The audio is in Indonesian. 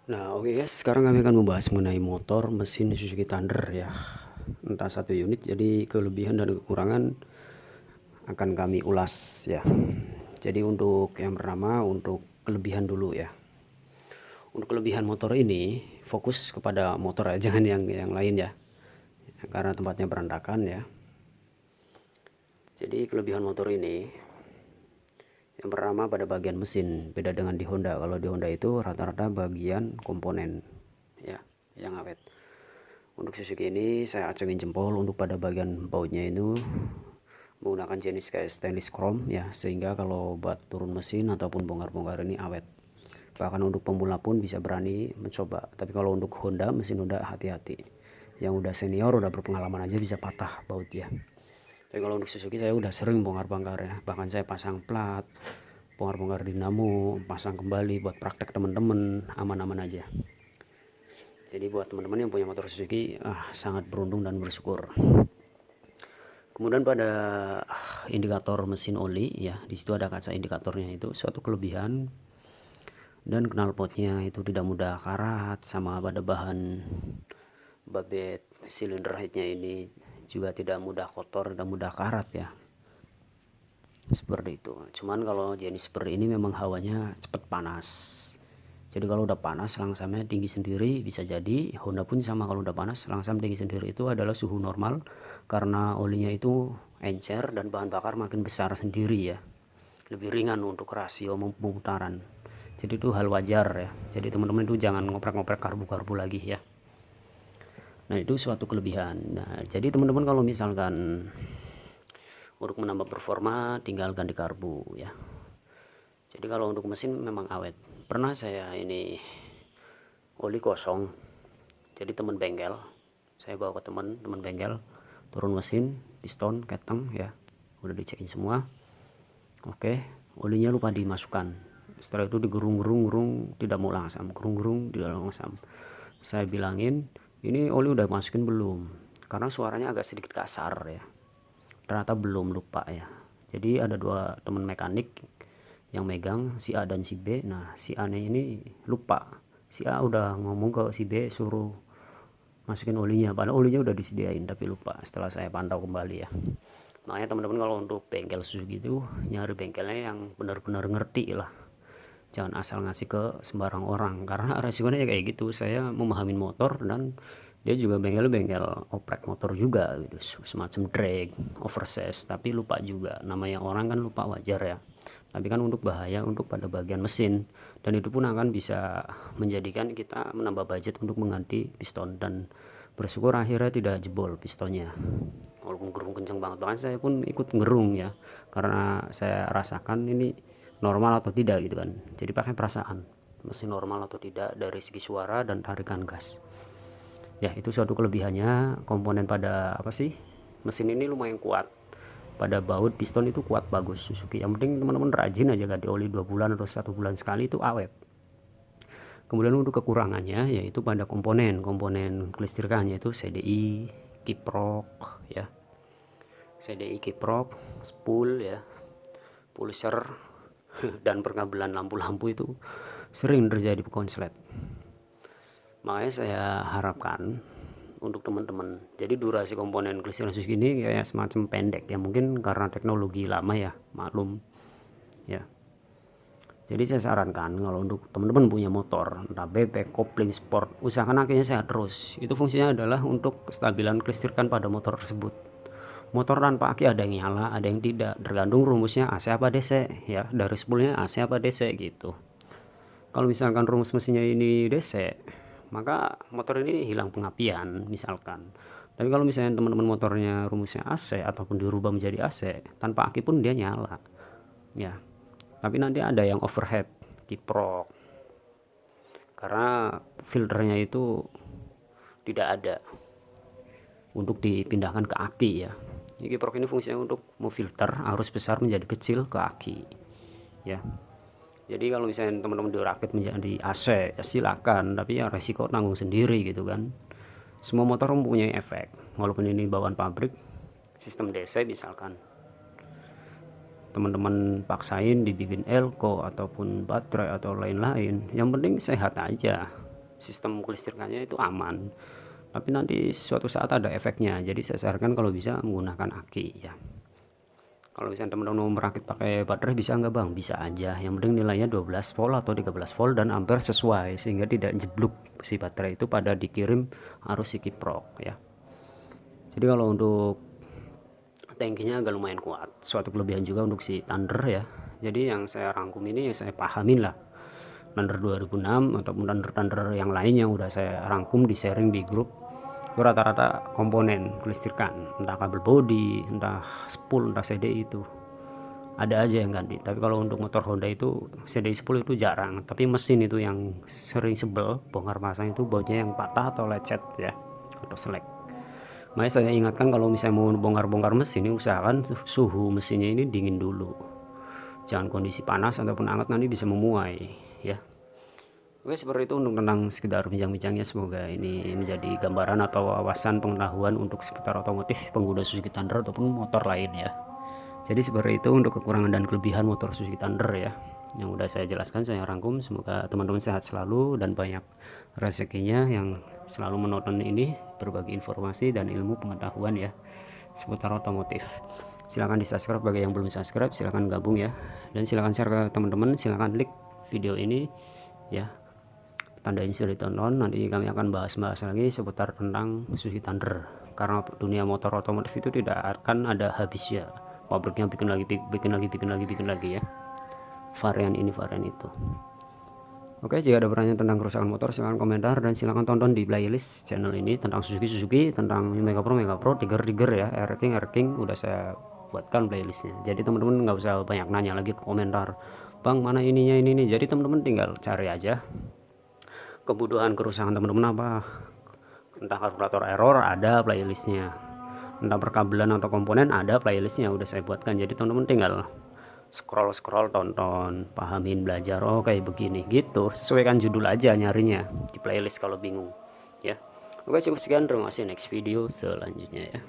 Nah, oke guys, sekarang kami akan membahas mengenai motor mesin Suzuki Thunder ya. Entah satu unit, jadi kelebihan dan kekurangan akan kami ulas ya. Jadi untuk yang pertama, untuk kelebihan dulu ya. Untuk kelebihan motor ini, fokus kepada motor ya, jangan yang lain ya. Karena tempatnya berantakan ya. Jadi kelebihan motor ini, yang pertama pada bagian mesin, beda dengan di Honda. Kalau di Honda itu rata-rata bagian komponen ya, yang awet. Untuk Suzuki ini saya acungin jempol untuk pada bagian bautnya itu menggunakan jenis kayak stainless chrome ya, sehingga kalau buat turun mesin ataupun bongkar-bongkar ini awet. Bahkan untuk pemula pun bisa berani mencoba. Tapi kalau untuk Honda, mesin Honda hati-hati. Yang udah senior, udah berpengalaman aja bisa patah baut ya. Tapi kalau untuk Suzuki saya udah sering bongkar-bongkar ya. Bahkan saya pasang plat, bongkar-bongkar dinamo, pasang kembali buat praktek teman-teman, aman-aman aja. Jadi buat teman-teman yang punya motor Suzuki, sangat beruntung dan bersyukur. Kemudian pada indikator mesin oli ya, di situ ada kaca indikatornya, itu suatu kelebihan. Dan knalpotnya itu tidak mudah karat, sama pada bahan babet silinder headnya ini juga tidak mudah kotor dan mudah karat ya. Seperti itu. Cuman kalau jenis seperti ini memang hawanya cepat panas. Jadi kalau udah panas langsamnya tinggi sendiri, bisa jadi Honda pun sama, kalau udah panas langsam tinggi sendiri itu adalah suhu normal karena olinya itu encer dan bahan bakar makin besar sendiri ya, lebih ringan untuk rasio pemutaran. Jadi itu hal wajar ya. Jadi teman-teman itu jangan ngoprek-ngoprek karbu-karbu lagi ya. Nah itu suatu kelebihan. Nah jadi teman-teman kalau misalkan untuk menambah performa tinggal ganti karbu ya. Jadi kalau untuk mesin memang awet. Pernah saya ini oli kosong, jadi teman bengkel, saya bawa ke teman bengkel, turun mesin, piston, keteng ya, udah dicekin semua. Oke, olinya lupa dimasukkan. Setelah itu digerung-gerung, tidak mau langsam, gerung-gerung tidak langsam. Saya bilangin, ini oli udah masukin belum? Karena suaranya agak sedikit kasar ya. Ternyata belum, lupa ya. Jadi ada dua teman mekanik yang megang, si A dan si B. Nah si A nya ini lupa, si A udah ngomong ke si B suruh masukin olinya, padahal olinya udah disediain tapi lupa. Setelah saya pantau kembali ya, makanya teman-teman kalau untuk bengkel Suzuki itu nyari bengkelnya yang benar-benar ngerti lah, jangan asal ngasih ke sembarang orang, karena resikonya kayak gitu. Saya memahamin motor dan dia juga bengkel oprek motor juga gitu, semacam drag, oversize, tapi lupa juga. Namanya orang kan lupa, wajar ya. Tapi kan untuk bahaya untuk pada bagian mesin, dan itu pun akan bisa menjadikan kita menambah budget untuk mengganti piston. Dan bersyukur akhirnya tidak jebol pistonnya, walaupun gerung kenceng banget. Bahkan saya pun ikut ngerung ya, karena saya rasakan ini normal atau tidak gitu kan. Jadi pakai perasaan mesin normal atau tidak dari segi suara dan tarikan gas ya. Itu suatu kelebihannya. Komponen pada apa sih, mesin ini lumayan kuat. Pada baut piston itu kuat, bagus Suzuki. Yang penting teman-teman rajin aja ganti oli 2 bulan atau 1 bulan sekali, itu awet. Kemudian untuk kekurangannya yaitu pada komponen kelistrikannya, itu CDI, kiprok ya, CDI, kiprok, spool ya, pulser dan perkabelan lampu-lampu itu sering terjadi konslet. Makanya saya harapkan untuk teman-teman, jadi durasi komponen kelistrikan Suzuki ini kayak semacam pendek ya, mungkin karena teknologi lama ya, maklum ya. Jadi saya sarankan kalau untuk teman-teman punya motor, entah bebek, kopling, sport, usahakan akhirnya sehat terus. Itu fungsinya adalah untuk kestabilan kelistrikan pada motor tersebut. Motor tanpa aki ada yang nyala, ada yang tidak, tergantung rumusnya AC apa DC ya, dari spoolnya AC apa DC gitu. Kalau misalkan rumus mesinnya ini DC, maka motor ini hilang pengapian misalkan. Tapi kalau misalnya teman-teman motornya rumusnya AC ataupun dirubah menjadi AC, tanpa aki pun dia nyala ya. Tapi nanti ada yang overhead, kiprok, karena filternya itu tidak ada untuk dipindahkan ke aki ya. Jadi kiprok ini fungsinya untuk memfilter arus besar menjadi kecil ke aki ya. Jadi kalau misalnya teman-teman dirakit menjadi AC ya silakan, tapi ya resiko tanggung sendiri gitu kan. Semua motor mempunyai efek, walaupun ini bawaan pabrik sistem DC, misalkan teman-teman paksain dibikin elko ataupun baterai atau lain-lain, yang penting sehat aja sistem kelistrikannya itu aman, tapi nanti suatu saat ada efeknya. Jadi saya sarankan kalau bisa menggunakan aki ya. Kalau misalnya teman-teman merakit pakai baterai bisa nggak bang? Bisa aja, yang penting nilainya 12 volt atau 13 volt dan ampere sesuai, sehingga tidak jeblok si baterai itu pada dikirim arus si kiprok ya. Jadi kalau untuk tangkinya agak lumayan kuat, suatu kelebihan juga untuk si Thunder ya. Jadi yang saya rangkum ini saya pahamin lah, Thunder 2006 ataupun Thunder yang lain yang udah saya rangkum di sharing di grup, itu rata-rata komponen kelistrikan, entah kabel body, entah spool, entah CDI, itu ada aja yang ganti. Tapi kalau untuk motor Honda itu CDI spool itu jarang, tapi mesin itu yang sering sebel bongkar pasang itu baunya yang patah atau lecet ya, atau selek. Makanya saya ingatkan kalau misalnya mau bongkar-bongkar mesin ini usahakan suhu mesinnya ini dingin dulu, jangan kondisi panas ataupun hangat, nanti bisa memuai ya. Oke, seperti itu untuk tentang sekedar bincang-bincangnya. Semoga ini menjadi gambaran atau wawasan pengetahuan untuk seputar otomotif pengguna Suzuki Thunder ataupun motor lain ya. Jadi seperti itu untuk kekurangan dan kelebihan motor Suzuki Thunder ya, yang udah saya jelaskan, saya rangkum. Semoga teman-teman sehat selalu dan banyak rezekinya yang selalu menonton ini, berbagi informasi dan ilmu pengetahuan ya seputar otomotif. Silahkan di subscribe bagi yang belum subscribe, silahkan gabung ya, dan silahkan share ke teman-teman, silahkan like video ini ya, tandain sudah ditonton. Nanti kami akan bahas-bahas lagi seputar tentang Suzuki Thunder, karena dunia motor otomotif itu tidak akan ada habisnya, pabriknya bikin lagi ya, varian ini varian itu. Oke, jika ada pertanyaan tentang kerusakan motor silahkan komentar, dan silahkan tonton di playlist channel ini tentang Suzuki, tentang Mega Pro, Tiger ya, Air King udah saya buatkan playlistnya. Jadi teman-teman nggak usah banyak nanya lagi ke komentar, bang mana ininya ini. Jadi teman-teman tinggal cari aja kebutuhan kerusakan teman-teman apa, entah karburator error ada playlistnya, entah perkabelan atau komponen ada playlistnya udah saya buatkan. Jadi teman-teman tinggal scroll tonton, pahamin, belajar, oh kayak begini gitu, sesuaikan judul aja nyarinya di playlist kalau bingung ya. Oke, cukup sekian, terima kasih, next video selanjutnya ya.